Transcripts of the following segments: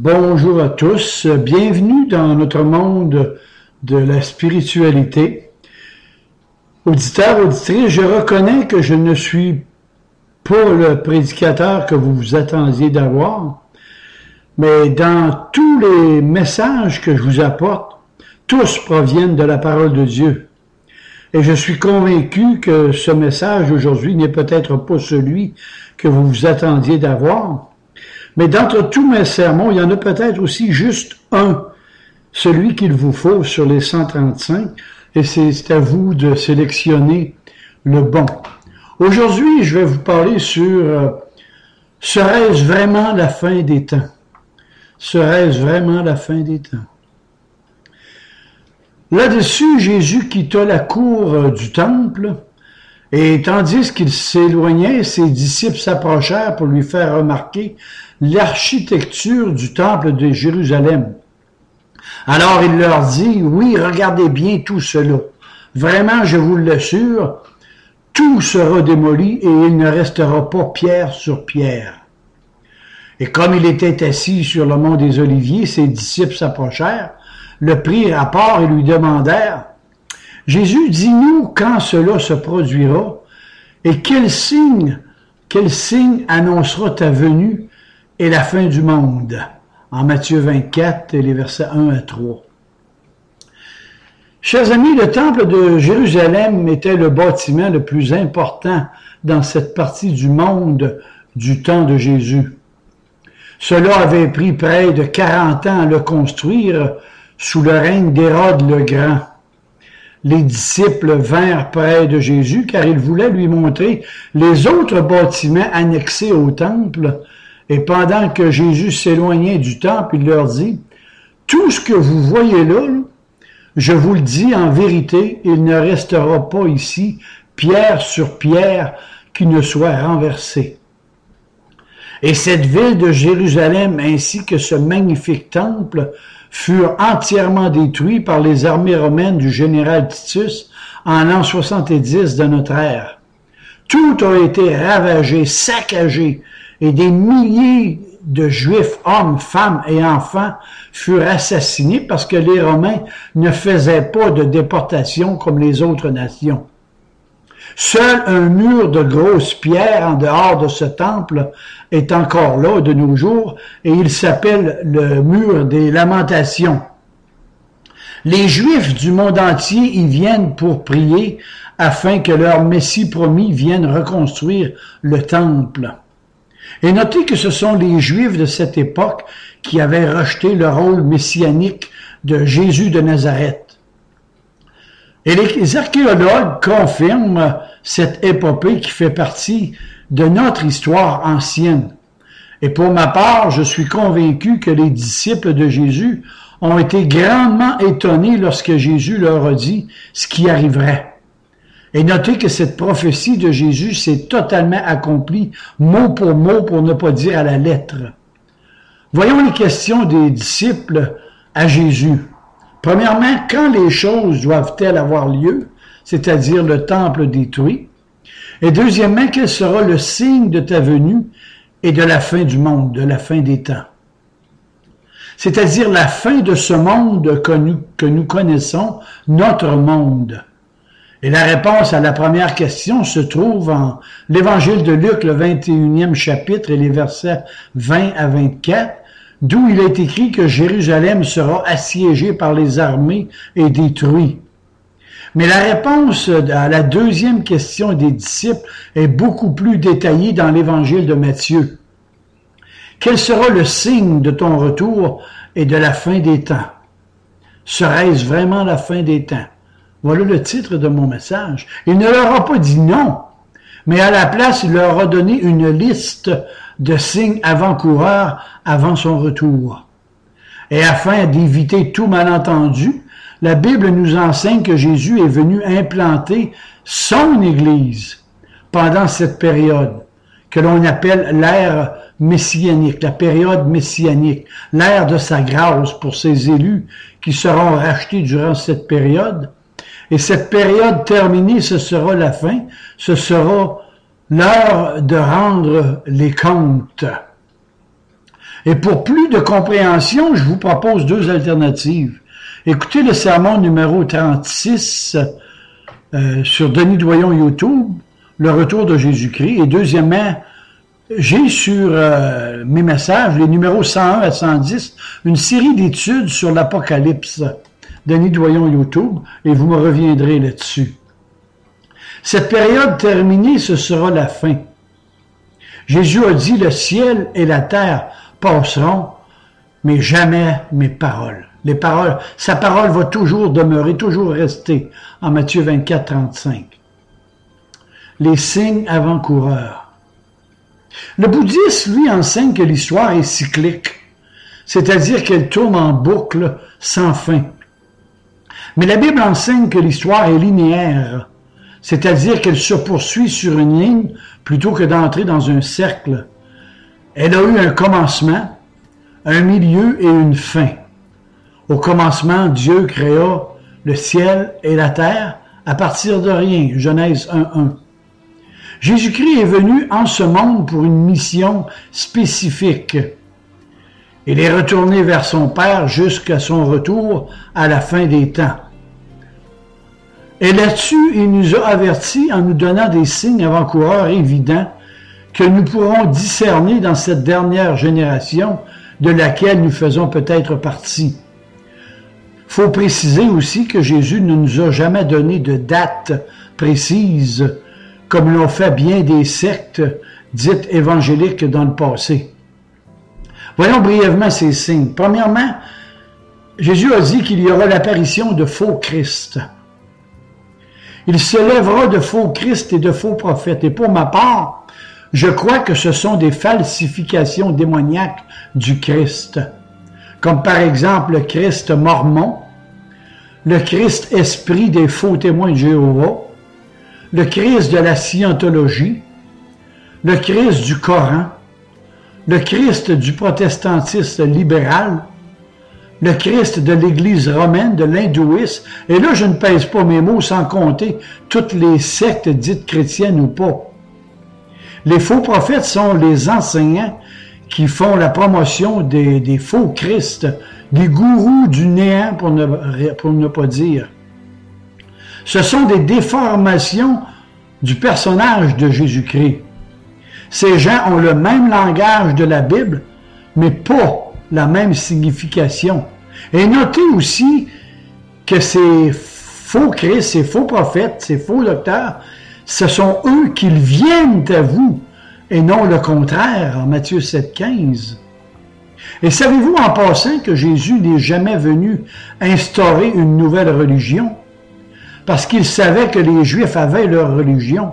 Bonjour à tous, bienvenue dans notre monde de la spiritualité. Auditeurs, auditrices, je reconnais que je ne suis pas le prédicateur que vous vous attendiez d'avoir, mais dans tous les messages que je vous apporte, tous proviennent de la parole de Dieu. Et je suis convaincu que ce message aujourd'hui n'est peut-être pas celui que vous vous attendiez d'avoir, mais d'entre tous mes sermons, il y en a peut-être aussi juste un, celui qu'il vous faut sur les 135, et c'est à vous de sélectionner le bon. Aujourd'hui, je vais vous parler sur serait-ce vraiment la fin des temps? Serait-ce vraiment la fin des temps? Là-dessus, Jésus quitta la cour du temple, et tandis qu'il s'éloignait, ses disciples s'approchèrent pour lui faire remarquer l'architecture du temple de Jérusalem. Alors il leur dit, « Oui, regardez bien tout cela. Vraiment, je vous l'assure, tout sera démoli et il ne restera pas pierre sur pierre. » Et comme il était assis sur le mont des Oliviers, ses disciples s'approchèrent, le prirent à part et lui demandèrent, « Jésus, dis-nous quand cela se produira et quel signe annoncera ta venue et la fin du monde. » En Matthieu 24, les versets 1 à 3. Chers amis, le temple de Jérusalem était le bâtiment le plus important dans cette partie du monde du temps de Jésus. Cela avait pris près de 40 ans à le construire sous le règne d'Hérode le Grand. Les disciples vinrent près de Jésus car ils voulaient lui montrer les autres bâtiments annexés au temple. Et pendant que Jésus s'éloignait du temple, il leur dit, « Tout ce que vous voyez là, je vous le dis en vérité, il ne restera pas ici pierre sur pierre qui ne soit renversée. » Et cette ville de Jérusalem ainsi que ce magnifique temple furent entièrement détruits par les armées romaines du général Titus en l'an 70 de notre ère. Tout a été ravagé, saccagé, et des milliers de Juifs, hommes, femmes et enfants furent assassinés parce que les Romains ne faisaient pas de déportation comme les autres nations. Seul un mur de grosses pierres en dehors de ce temple est encore là de nos jours et il s'appelle le mur des lamentations. Les Juifs du monde entier y viennent pour prier afin que leur Messie promis vienne reconstruire le temple. Et notez que ce sont les Juifs de cette époque qui avaient rejeté le rôle messianique de Jésus de Nazareth. Et les archéologues confirment cette épopée qui fait partie de notre histoire ancienne. Et pour ma part, je suis convaincu que les disciples de Jésus ont été grandement étonnés lorsque Jésus leur a dit ce qui arriverait. Et notez que cette prophétie de Jésus s'est totalement accomplie, mot pour ne pas dire à la lettre. Voyons les questions des disciples à Jésus. Premièrement, quand les choses doivent-elles avoir lieu, c'est-à-dire le temple détruit? Et deuxièmement, quel sera le signe de ta venue et de la fin du monde, de la fin des temps? C'est-à-dire la fin de ce monde que nous connaissons, notre monde. Et la réponse à la première question se trouve en l'Évangile de Luc, le 21e chapitre et les versets 20 à 24, d'où il est écrit que Jérusalem sera assiégée par les armées et détruite. Mais la réponse à la deuxième question des disciples est beaucoup plus détaillée dans l'Évangile de Matthieu. Quel sera le signe de ton retour et de la fin des temps? Serait-ce vraiment la fin des temps? Voilà le titre de mon message. Il ne leur a pas dit non, mais à la place, il leur a donné une liste de signes avant-coureurs avant son retour. Et afin d'éviter tout malentendu, la Bible nous enseigne que Jésus est venu implanter son Église pendant cette période, que l'on appelle l'ère messianique, la période messianique, l'ère de sa grâce pour ses élus qui seront rachetés durant cette période. Et cette période terminée, ce sera la fin, ce sera l'heure de rendre les comptes. Et pour plus de compréhension, je vous propose deux alternatives. Écoutez le sermon numéro 36 sur Denis Doyon YouTube, le retour de Jésus-Christ. Et deuxièmement, j'ai sur mes messages, les numéros 101 à 110, une série d'études sur l'Apocalypse. Denis Doyon YouTube, et vous me reviendrez là-dessus. Cette période terminée, ce sera la fin. Jésus a dit, le ciel et la terre passeront, mais jamais mes paroles. Sa parole va toujours demeurer, toujours rester, en Matthieu 24, 35. Les signes avant-coureurs. Le bouddhisme, lui, enseigne que l'histoire est cyclique, c'est-à-dire qu'elle tourne en boucle sans fin. Mais la Bible enseigne que l'histoire est linéaire, c'est-à-dire qu'elle se poursuit sur une ligne plutôt que d'entrer dans un cercle. Elle a eu un commencement, un milieu et une fin. Au commencement, Dieu créa le ciel et la terre à partir de rien, Genèse 1.1. Jésus-Christ est venu en ce monde pour une mission spécifique. Il est retourné vers son Père jusqu'à son retour à la fin des temps. Et là-dessus, il nous a avertis en nous donnant des signes avant-coureurs évidents que nous pourrons discerner dans cette dernière génération de laquelle nous faisons peut-être partie. Il faut préciser aussi que Jésus ne nous a jamais donné de date précise, comme l'ont fait bien des sectes dites évangéliques dans le passé. Voyons brièvement ces signes. Premièrement, Jésus a dit qu'il y aura l'apparition de faux Christ. Il se lèvera de faux Christ et de faux prophètes. Et pour ma part, je crois que ce sont des falsifications démoniaques du Christ, comme par exemple le Christ mormon, le Christ esprit des faux témoins de Jéhovah, le Christ de la scientologie, le Christ du Coran, le Christ du protestantisme libéral, le Christ de l'Église romaine, de l'hindouisme, et là je ne pèse pas mes mots sans compter toutes les sectes dites chrétiennes ou pas. Les faux prophètes sont les enseignants qui font la promotion des faux Christ, des gourous du néant pour ne pas dire. Ce sont des déformations du personnage de Jésus-Christ. Ces gens ont le même langage de la Bible, mais pas la même signification. Et notez aussi que ces faux Christ, ces faux prophètes, ces faux docteurs, ce sont eux qui viennent à vous, et non le contraire, en Matthieu 7, 15. Et savez-vous en passant que Jésus n'est jamais venu instaurer une nouvelle religion? Parce qu'il savait que les Juifs avaient leur religion.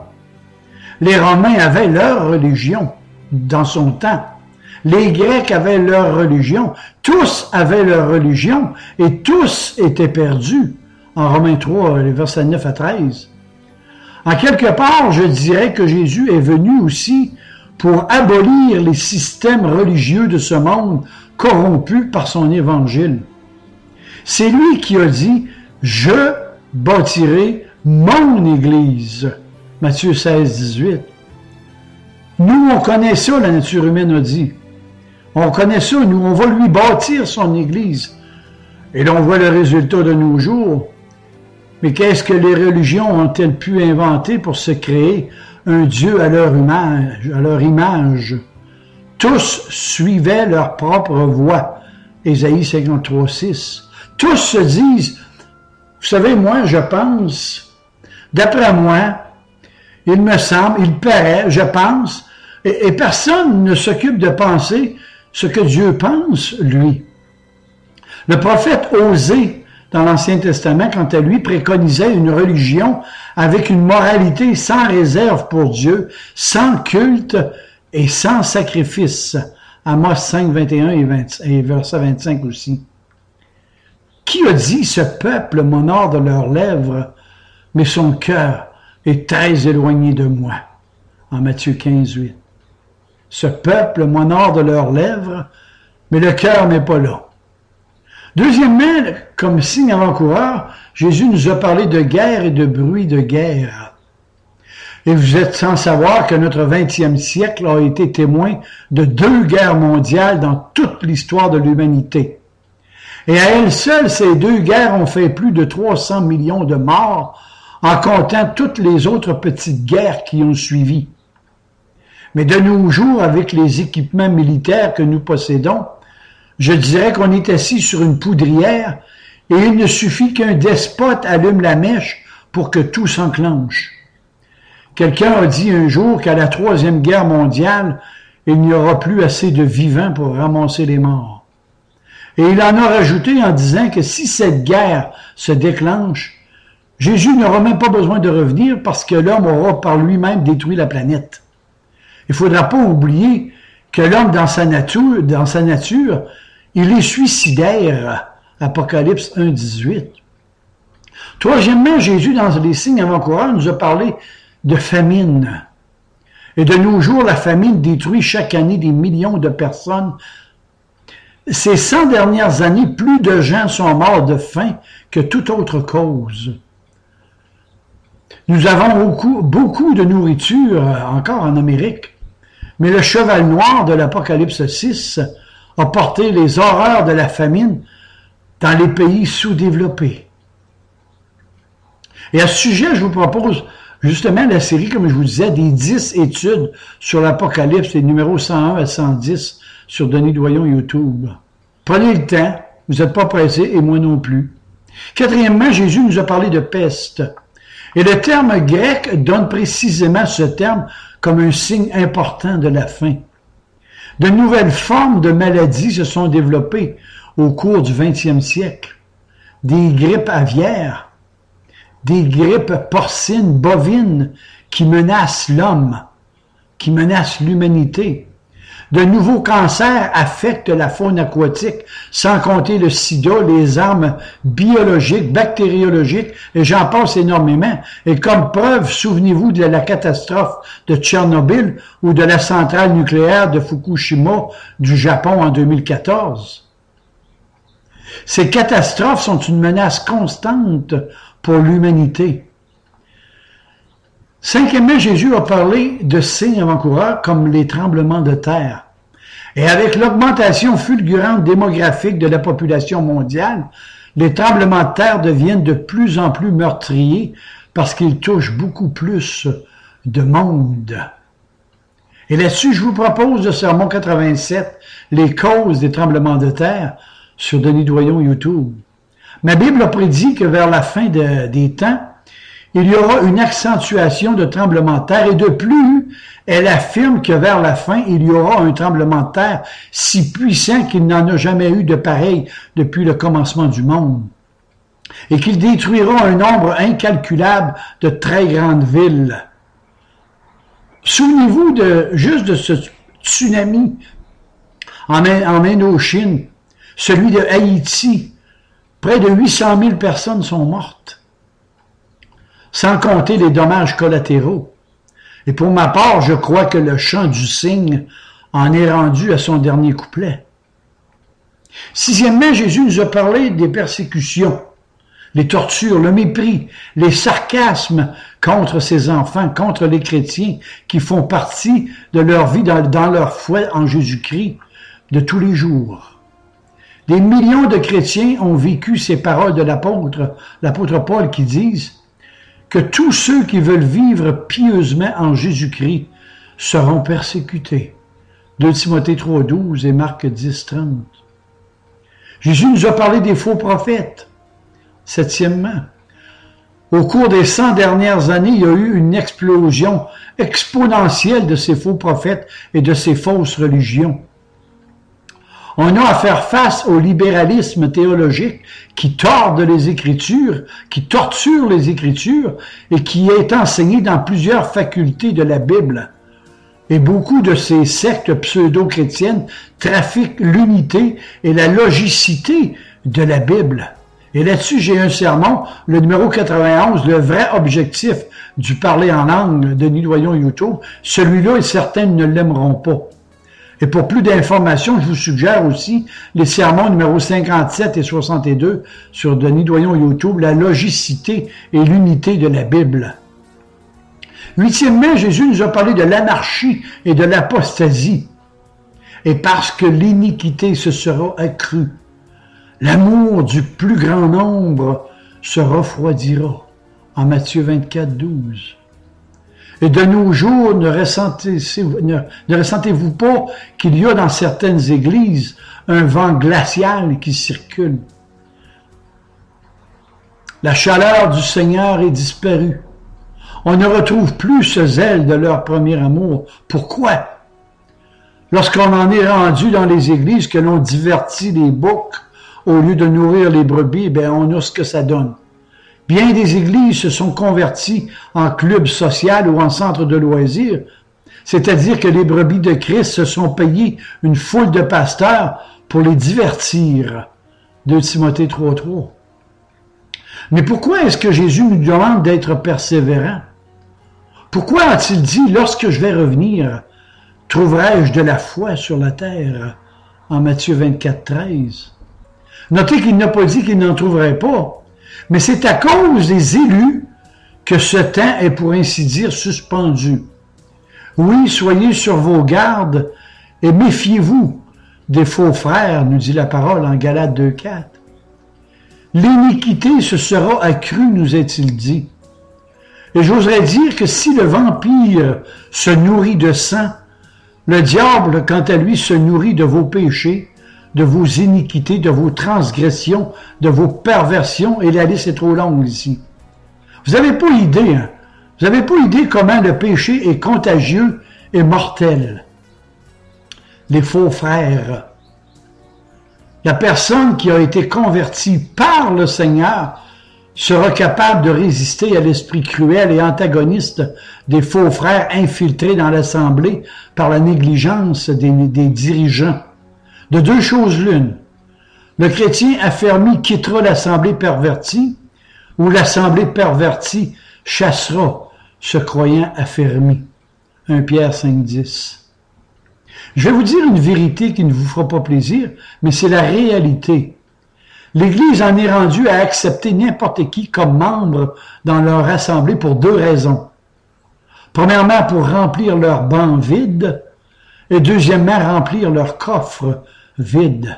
Les Romains avaient leur religion dans son temps. Les Grecs avaient leur religion. Tous avaient leur religion et tous étaient perdus. En Romains 3, les versets 9 à 13. En quelque part, je dirais que Jésus est venu aussi pour abolir les systèmes religieux de ce monde corrompus par son évangile. C'est lui qui a dit « Je bâtirai mon Église ». Matthieu 16, 18. Nous, on connaît ça, la nature humaine a dit. On connaît ça, nous, on va lui bâtir son Église. Et là, on voit le résultat de nos jours. Mais qu'est-ce que les religions ont-elles pu inventer pour se créer un Dieu à leur image? Tous suivaient leur propre voie. Ésaïe 53, 6. Tous se disent, vous savez, moi, je pense, d'après moi, il me semble, il paraît, je pense, et personne ne s'occupe de penser ce que Dieu pense, lui. Le prophète Osée, dans l'Ancien Testament, quant à lui, préconisait une religion avec une moralité sans réserve pour Dieu, sans culte et sans sacrifice. Amos 5, 21 et verset 25 aussi. Qui a dit « Ce peuple m'honore de leurs lèvres, mais son cœur est très éloigné de moi » en Matthieu 15, 8. Ce peuple m'honore de leurs lèvres, mais le cœur n'est pas là. Deuxièmement, comme signe avant-coureur, Jésus nous a parlé de guerre et de bruit de guerre. Et vous êtes sans savoir que notre 20e siècle a été témoin de 2 guerres mondiales dans toute l'histoire de l'humanité. Et à elles seules, ces 2 guerres ont fait plus de 300 millions de morts, en comptant toutes les autres petites guerres qui ont suivi. Mais de nos jours, avec les équipements militaires que nous possédons, je dirais qu'on est assis sur une poudrière et il ne suffit qu'un despote allume la mèche pour que tout s'enclenche. Quelqu'un a dit un jour qu'à la 3e guerre mondiale, il n'y aura plus assez de vivants pour ramasser les morts. Et il en a rajouté en disant que si cette guerre se déclenche, Jésus n'aura même pas besoin de revenir parce que l'homme aura par lui-même détruit la planète. Il ne faudra pas oublier que l'homme, dans sa nature, il est suicidaire. Apocalypse 1, 18. Troisièmement, Jésus, dans les signes avant-coureurs, nous a parlé de famine. Et de nos jours, la famine détruit chaque année des millions de personnes. Ces 100 dernières années, plus de gens sont morts de faim que toute autre cause. Nous avons beaucoup de nourriture encore en Amérique, mais le cheval noir de l'Apocalypse 6 a porté les horreurs de la famine dans les pays sous-développés. Et à ce sujet, je vous propose justement la série, comme je vous disais, des 10 études sur l'Apocalypse, les numéros 101 à 110 sur Denis Doyon YouTube. Prenez le temps, vous n'êtes pas pressés et moi non plus. Quatrièmement, Jésus nous a parlé de peste. Et le terme grec donne précisément ce terme comme un signe important de la fin. De nouvelles formes de maladies se sont développées au cours du 20e siècle. Des grippes aviaires, des grippes porcines, bovines qui menacent l'homme, qui menacent l'humanité. De nouveaux cancers affectent la faune aquatique, sans compter le sida, les armes biologiques, bactériologiques, et j'en passe énormément. Et comme preuve, souvenez-vous de la catastrophe de Tchernobyl ou de la centrale nucléaire de Fukushima du Japon en 2014. Ces catastrophes sont une menace constante pour l'humanité. Cinquièmement, Jésus a parlé de signes avant-coureurs comme les tremblements de terre. Et avec l'augmentation fulgurante démographique de la population mondiale, les tremblements de terre deviennent de plus en plus meurtriers parce qu'ils touchent beaucoup plus de monde. Et là-dessus, je vous propose le sermon 87, les causes des tremblements de terre, sur Denis Doyon YouTube. Ma Bible a prédit que vers la fin des temps, il y aura une accentuation de tremblements de terre et de plus, elle affirme que vers la fin, il y aura un tremblement de terre si puissant qu'il n'en a jamais eu de pareil depuis le commencement du monde et qu'il détruira un nombre incalculable de très grandes villes. Souvenez-vous juste de ce tsunami en Indochine, celui de Haïti. Près de 800 000 personnes sont mortes, sans compter les dommages collatéraux. Et pour ma part, je crois que le chant du cygne en est rendu à son dernier couplet. Sixièmement, Jésus nous a parlé des persécutions, les tortures, le mépris, les sarcasmes contre ses enfants, contre les chrétiens qui font partie de leur vie dans leur foi en Jésus-Christ de tous les jours. Des millions de chrétiens ont vécu ces paroles de l'apôtre Paul qui disent que tous ceux qui veulent vivre pieusement en Jésus-Christ seront persécutés. 2 Timothée 3,12 et Marc 10,30. Jésus nous a parlé des faux prophètes. Septièmement, au cours des 100 dernières années, il y a eu une explosion exponentielle de ces faux prophètes et de ces fausses religions. On a à faire face au libéralisme théologique qui torde les Écritures, qui torture les Écritures et qui est enseigné dans plusieurs facultés de la Bible. Et beaucoup de ces sectes pseudo-chrétiennes trafiquent l'unité et la logicité de la Bible. Et là-dessus, j'ai un sermon, le numéro 91, le vrai objectif du parler en langue de Denis Doyon YouTube. Celui-là, certains ne l'aimeront pas. Et pour plus d'informations, je vous suggère aussi les sermons numéros 57 et 62 sur Denis Doyon YouTube, la logicité et l'unité de la Bible. Huitièmement, Jésus nous a parlé de l'anarchie et de l'apostasie. Et parce que l'iniquité se sera accrue, l'amour du plus grand nombre se refroidira. En Matthieu 24, 12. Et de nos jours, ne ressentez-vous pas qu'il y a dans certaines églises un vent glacial qui circule? La chaleur du Seigneur est disparue. On ne retrouve plus ce zèle de leur premier amour. Pourquoi? Lorsqu'on en est rendu dans les églises, que l'on divertit les boucs au lieu de nourrir les brebis, ben on a ce que ça donne. Bien des églises se sont converties en clubs sociaux ou en centres de loisirs, c'est-à-dire que les brebis de Christ se sont payés une foule de pasteurs pour les divertir. 2 Timothée 3,3. Mais pourquoi est-ce que Jésus nous demande d'être persévérants? Pourquoi a-t-il dit, lorsque je vais revenir, trouverai-je de la foi sur la terre? En Matthieu 24, 13. Notez qu'il n'a pas dit qu'il n'en trouverait pas, mais c'est à cause des élus que ce temps est pour ainsi dire suspendu. Oui, soyez sur vos gardes et méfiez-vous des faux frères, nous dit la parole en Galates 2, 4. L'iniquité se sera accrue, nous est-il dit. Et j'oserais dire que si le vampire se nourrit de sang, le diable, quant à lui, se nourrit de vos péchés, de vos iniquités, de vos transgressions, de vos perversions, et la liste est trop longue ici. Vous n'avez pas idée, hein? Vous n'avez pas idée comment le péché est contagieux et mortel. Les faux frères. La personne qui a été convertie par le Seigneur sera capable de résister à l'esprit cruel et antagoniste des faux frères infiltrés dans l'assemblée par la négligence des dirigeants. De deux choses l'une, le chrétien affermi quittera l'assemblée pervertie ou l'assemblée pervertie chassera ce croyant affermi. 1 Pierre 5, 10. Je vais vous dire une vérité qui ne vous fera pas plaisir, mais c'est la réalité. L'Église en est rendue à accepter n'importe qui comme membre dans leur assemblée pour deux raisons. Premièrement, pour remplir leurs bancs vides, et deuxièmement, remplir leurs coffres vides.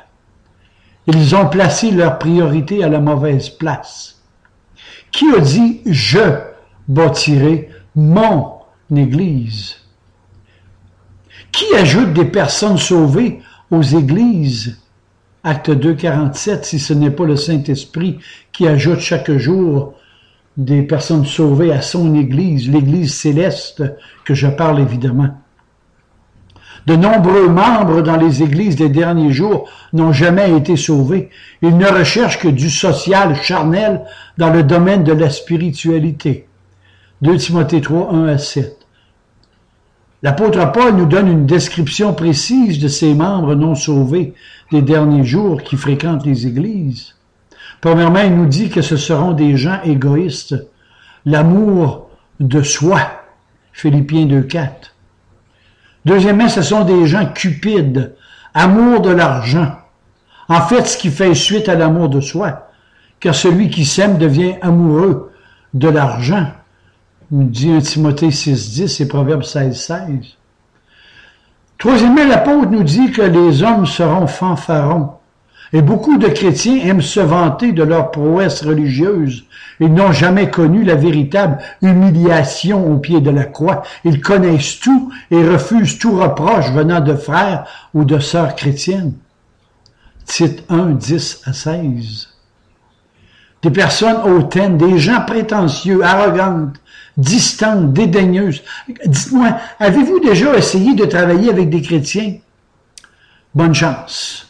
Ils ont placé leur priorité à la mauvaise place. Qui a dit « Je bâtirai mon Église » ? Qui ajoute des personnes sauvées aux églises? Acte 2, 47, si ce n'est pas le Saint-Esprit qui ajoute chaque jour des personnes sauvées à son église, l'église céleste que je parle évidemment. De nombreux membres dans les églises des derniers jours n'ont jamais été sauvés. Ils ne recherchent que du social charnel dans le domaine de la spiritualité. 2 Timothée 3, 1 à 7. L'apôtre Paul nous donne une description précise de ces membres non sauvés des derniers jours qui fréquentent les églises. Premièrement, il nous dit que ce seront des gens égoïstes. L'amour de soi, Philippiens 2, 4. Deuxièmement, ce sont des gens cupides, amour de l'argent. En fait, ce qui fait suite à l'amour de soi, car celui qui s'aime devient amoureux de l'argent. Nous dit 1 Timothée 6, 10 et Proverbe 16, 16. Troisièmement, l'apôtre nous dit que les hommes seront fanfarons. Et beaucoup de chrétiens aiment se vanter de leur prouesse religieuse. Ils n'ont jamais connu la véritable humiliation au pied de la croix. Ils connaissent tout et refusent tout reproche venant de frères ou de sœurs chrétiennes. Tite 1, 10 à 16. Des personnes hautaines, des gens prétentieux, arrogantes, distantes, dédaigneuses. Dites-moi, avez-vous déjà essayé de travailler avec des chrétiens? Bonne chance.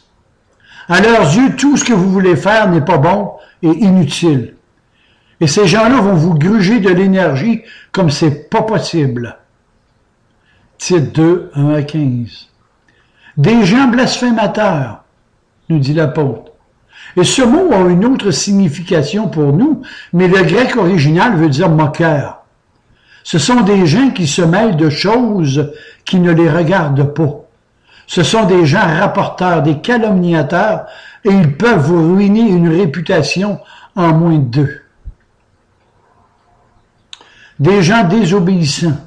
À leurs yeux, tout ce que vous voulez faire n'est pas bon et inutile. Et ces gens-là vont vous gruger de l'énergie comme c'est pas possible. Tite 2, 1 à 15. Des gens blasphémateurs, nous dit l'apôtre. Et ce mot a une autre signification pour nous, mais le grec original veut dire moqueur. Ce sont des gens qui se mêlent de choses qui ne les regardent pas. Ce sont des gens rapporteurs, des calomniateurs, et ils peuvent vous ruiner une réputation en moins de deux. des gens désobéissants.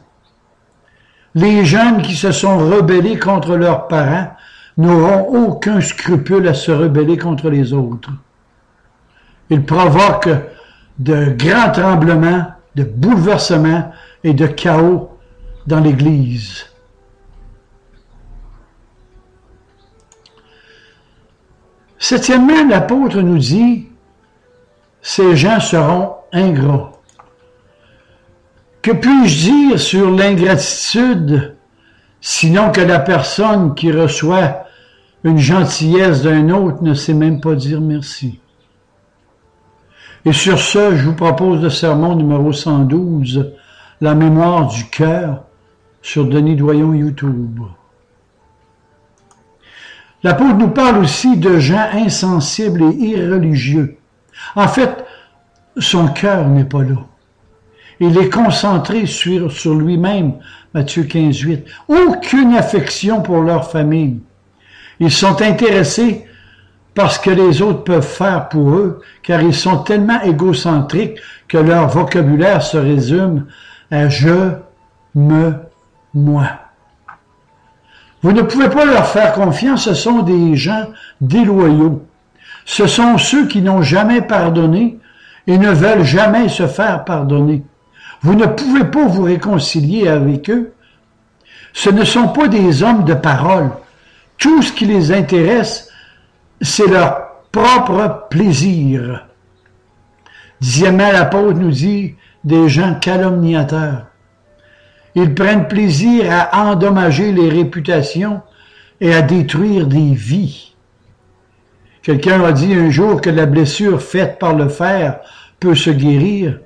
Les jeunes qui se sont rebellés contre leurs parents n'auront aucun scrupule à se rebeller contre les autres. Ils provoquent de grands tremblements, de bouleversements et de chaos dans l'Église. Septièmement, l'apôtre nous dit, ces gens seront ingrats. Que puis-je dire sur l'ingratitude, sinon que la personne qui reçoit une gentillesse d'un autre ne sait même pas dire merci. Et sur ce, je vous propose le sermon numéro 112, la mémoire du cœur, sur Denis Doyon YouTube. L'apôtre nous parle aussi de gens insensibles et irreligieux. En fait, son cœur n'est pas là. Il est concentré sur lui-même, Matthieu 15, 8. Aucune affection pour leur famille. Ils sont intéressés par ce que les autres peuvent faire pour eux, car ils sont tellement égocentriques que leur vocabulaire se résume à « je, me, moi ». Vous ne pouvez pas leur faire confiance, ce sont des gens déloyaux. Ce sont ceux qui n'ont jamais pardonné et ne veulent jamais se faire pardonner. Vous ne pouvez pas vous réconcilier avec eux. Ce ne sont pas des hommes de parole. Tout ce qui les intéresse, c'est leur propre plaisir. Dixièmement, l'apôtre nous dit des gens calomniateurs. Ils prennent plaisir à endommager les réputations et à détruire des vies. Quelqu'un a dit un jour que la blessure faite par le fer peut se guérir,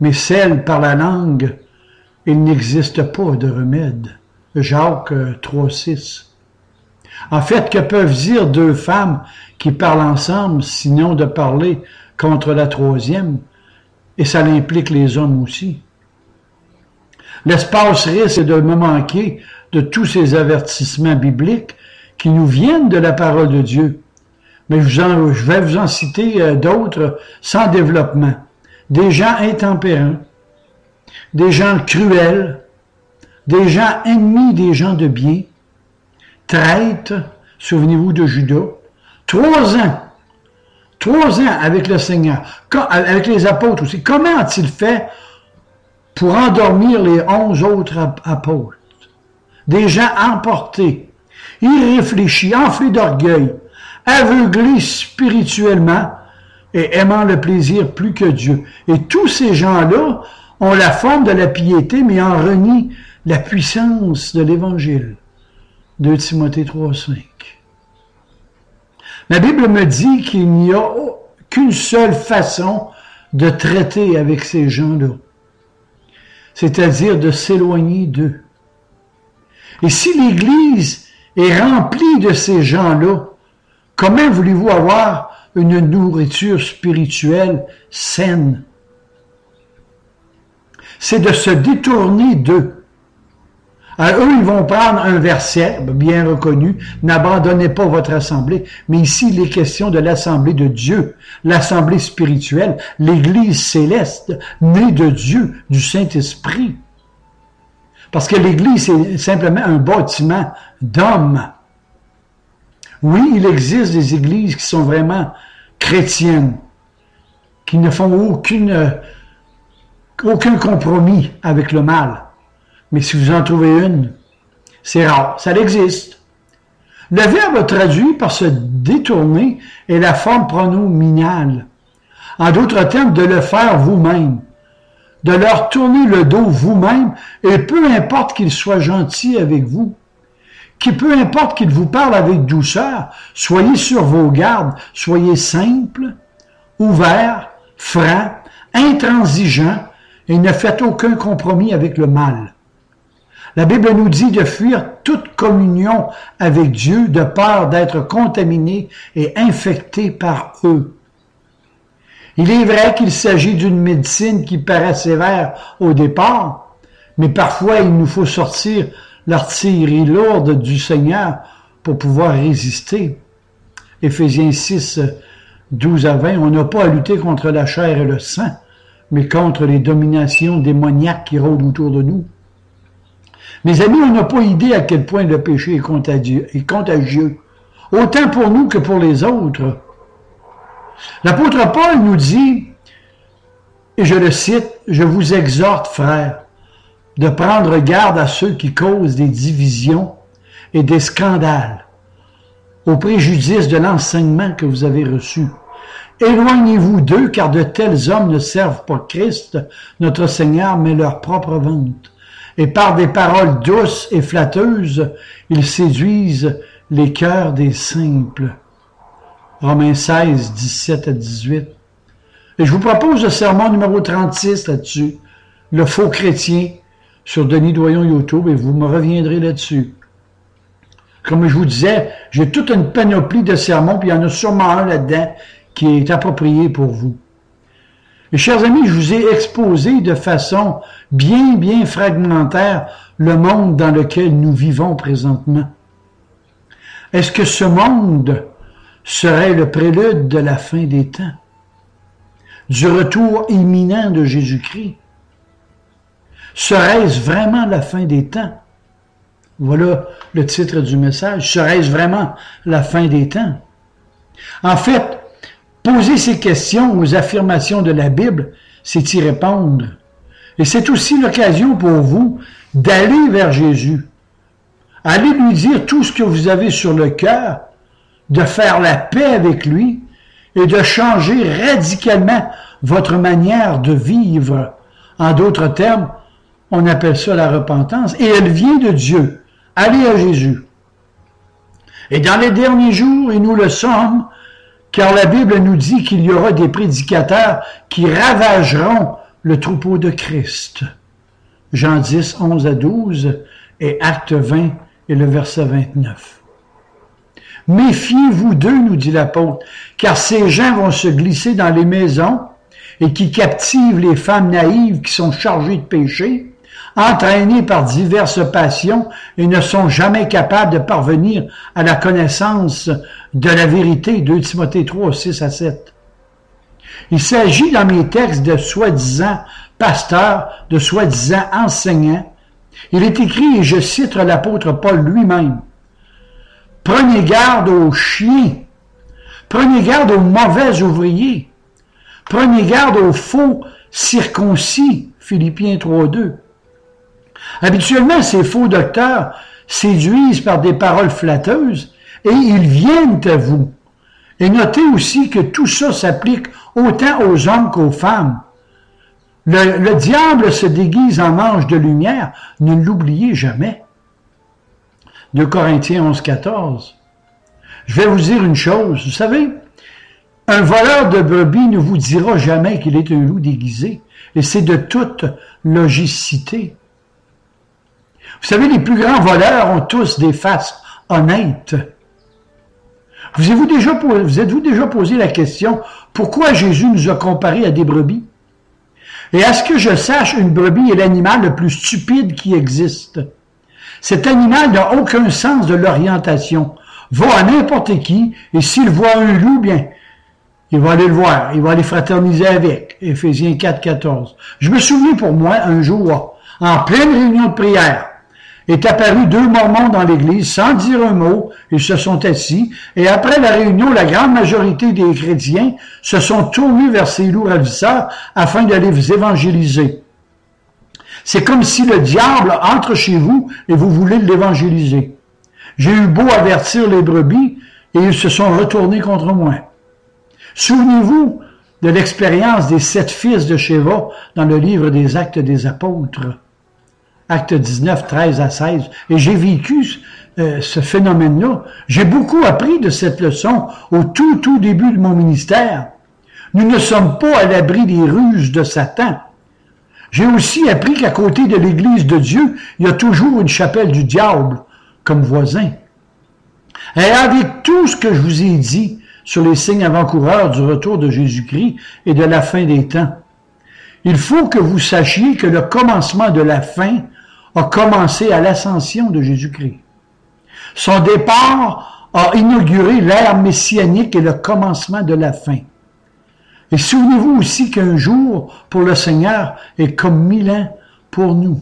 mais celle par la langue, il n'existe pas de remède. Jacques 3,6. En fait, que peuvent dire deux femmes qui parlent ensemble, sinon de parler contre la troisième, et ça implique les hommes aussi. L'espace risque de me manquer de tous ces avertissements bibliques qui nous viennent de la parole de Dieu. Mais je vais vous en citer d'autres sans développement. Des gens intempérants, des gens cruels, des gens ennemis des gens de bien, traîtres, souvenez-vous de Judas, 3 ans avec le Seigneur, avec les apôtres aussi. Comment a-t-il fait pour endormir les 11 autres apôtres? Des gens emportés, irréfléchis, enflés d'orgueil, aveuglés spirituellement et aimant le plaisir plus que Dieu. Et tous ces gens-là ont la forme de la piété, mais en renient la puissance de l'Évangile. 2 Timothée 3,5. La Bible me dit qu'il n'y a qu'une seule façon de traiter avec ces gens-là, c'est-à-dire de s'éloigner d'eux. Et si l'Église est remplie de ces gens-là, comment voulez-vous avoir une nourriture spirituelle saine? C'est de se détourner d'eux. Alors, eux, ils vont prendre un verset bien reconnu, « N'abandonnez pas votre assemblée ». Mais ici, il est question de l'assemblée de Dieu, l'assemblée spirituelle, l'Église céleste, née de Dieu, du Saint-Esprit. Parce que l'Église, c'est simplement un bâtiment d'hommes. Oui, il existe des églises qui sont vraiment chrétiennes, qui ne font aucun compromis avec le mal. Mais si vous en trouvez une, c'est rare, ça existe. Le verbe traduit par se détourner est la forme pronominale. En d'autres termes, de le faire vous-même, de leur tourner le dos vous-même, et peu importe qu'ils soient gentils avec vous, peu importe qu'ils vous parlent avec douceur, soyez sur vos gardes, soyez simples, ouverts, francs, intransigeants, et ne faites aucun compromis avec le mal. La Bible nous dit de fuir toute communion avec Dieu de peur d'être contaminé et infecté par eux. Il est vrai qu'il s'agit d'une médecine qui paraît sévère au départ, mais parfois il nous faut sortir l'artillerie lourde du Seigneur pour pouvoir résister. Éphésiens 6, 12 à 20, on n'a pas à lutter contre la chair et le sang, mais contre les dominations démoniaques qui rôdent autour de nous. Mes amis, on n'a pas idée à quel point le péché est contagieux, autant pour nous que pour les autres. L'apôtre Paul nous dit, et je le cite, « Je vous exhorte, frères, de prendre garde à ceux qui causent des divisions et des scandales, au préjudice de l'enseignement que vous avez reçu. Éloignez-vous d'eux, car de tels hommes ne servent pas Christ, notre Seigneur, mais leur propre vente. Et par des paroles douces et flatteuses, ils séduisent les cœurs des simples. » Romains 16, 17 à 18. Et je vous propose le sermon numéro 36 là-dessus, le faux chrétien, sur Denis Doyon YouTube, et vous me reviendrez là-dessus. Comme je vous disais, j'ai toute une panoplie de sermons, puis il y en a sûrement un là-dedans qui est approprié pour vous. Et chers amis, je vous ai exposé de façon bien fragmentaire le monde dans lequel nous vivons présentement. Est-ce que ce monde serait le prélude de la fin des temps, du retour imminent de Jésus-Christ? Serait-ce vraiment la fin des temps? Voilà le titre du message. Serait-ce vraiment la fin des temps? En fait, poser ces questions aux affirmations de la Bible, c'est y répondre. Et c'est aussi l'occasion pour vous d'aller vers Jésus. Allez lui dire tout ce que vous avez sur le cœur, de faire la paix avec lui et de changer radicalement votre manière de vivre. En d'autres termes, on appelle ça la repentance, et elle vient de Dieu. Allez à Jésus. Et dans les derniers jours, et nous le sommes, car la Bible nous dit qu'il y aura des prédicateurs qui ravageront le troupeau de Christ. Jean 10, 11 à 12 et Acte 20 et le verset 29. Méfiez-vous d'eux, nous dit l'apôtre, car ces gens vont se glisser dans les maisons et qui captivent les femmes naïves qui sont chargées de péché, entraînées par diverses passions et ne sont jamais capables de parvenir à la connaissance de la vérité. 2 Timothée 3, 6 à 7. Il s'agit dans mes textes de soi-disant pasteurs, de soi-disant enseignants. Il est écrit, et je cite l'apôtre Paul lui-même, « Prenez garde aux chiens, prenez garde aux mauvais ouvriers, prenez garde aux faux circoncis. » Philippiens 3, 2. Habituellement, ces faux docteurs séduisent par des paroles flatteuses et ils viennent à vous. Et notez aussi que tout ça s'applique autant aux hommes qu'aux femmes. Le diable se déguise en ange de lumière, ne l'oubliez jamais. 2 Corinthiens 11, 14. Je vais vous dire une chose, vous savez, un voleur de brebis ne vous dira jamais qu'il est un loup déguisé, et c'est de toute logicité. Vous savez, les plus grands voleurs ont tous des faces honnêtes. Vous êtes-vous déjà posé la question, pourquoi Jésus nous a comparés à des brebis? Et à ce que je sache, une brebis est l'animal le plus stupide qui existe. Cet animal n'a aucun sens de l'orientation, va à n'importe qui, et s'il voit un loup, bien, il va aller le voir, il va aller fraterniser avec. Éphésiens 4, 14. Je me souviens pour moi, un jour, en pleine réunion de prière, est apparu 2 Mormons dans l'église sans dire un mot, ils se sont assis, et après la réunion, la grande majorité des chrétiens se sont tournés vers ces loups ravisseurs afin d'aller vous évangéliser. C'est comme si le diable entre chez vous et vous voulez l'évangéliser. J'ai eu beau avertir les brebis et ils se sont retournés contre moi. Souvenez-vous de l'expérience des 7 fils de Schéva dans le livre des Actes des Apôtres. Acte 19, 13 à 16. Et j'ai vécu ce phénomène-là. J'ai beaucoup appris de cette leçon au tout début de mon ministère. Nous ne sommes pas à l'abri des ruses de Satan. J'ai aussi appris qu'à côté de l'Église de Dieu, il y a toujours une chapelle du diable comme voisin. Et avec tout ce que je vous ai dit sur les signes avant-coureurs du retour de Jésus-Christ et de la fin des temps, il faut que vous sachiez que le commencement de la fin a commencé à l'ascension de Jésus-Christ. Son départ a inauguré l'ère messianique et le commencement de la fin. Et souvenez-vous aussi qu'un jour pour le Seigneur est comme 1000 ans pour nous.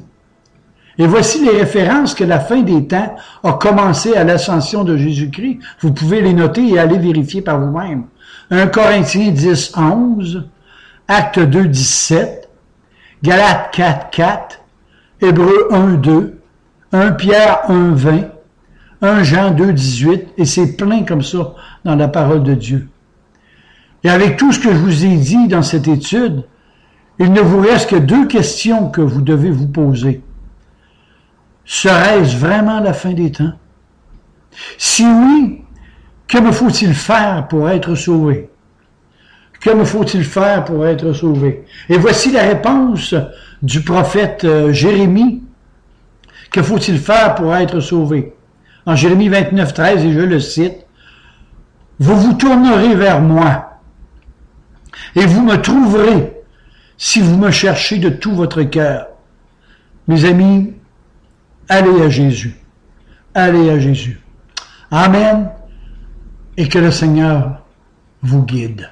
Et voici les références que la fin des temps a commencé à l'ascension de Jésus-Christ. Vous pouvez les noter et aller vérifier par vous-même. 1 Corinthiens 10, 11, Actes 2, 17, Galates 4, 4, Hébreux 1, 2, 1 Pierre 1, 20, 1 Jean 2, 18, et c'est plein comme ça dans la parole de Dieu. Et avec tout ce que je vous ai dit dans cette étude, il ne vous reste que 2 questions que vous devez vous poser. Serait-ce vraiment la fin des temps? Si oui, que me faut-il faire pour être sauvé? Que me faut-il faire pour être sauvé? Et voici la réponse du prophète Jérémie. Que faut-il faire pour être sauvé? En Jérémie 29, 13, et je le cite, « Vous vous tournerez vers moi, et vous me trouverez si vous me cherchez de tout votre cœur. » Mes amis, allez à Jésus. Allez à Jésus. Amen. Et que le Seigneur vous guide.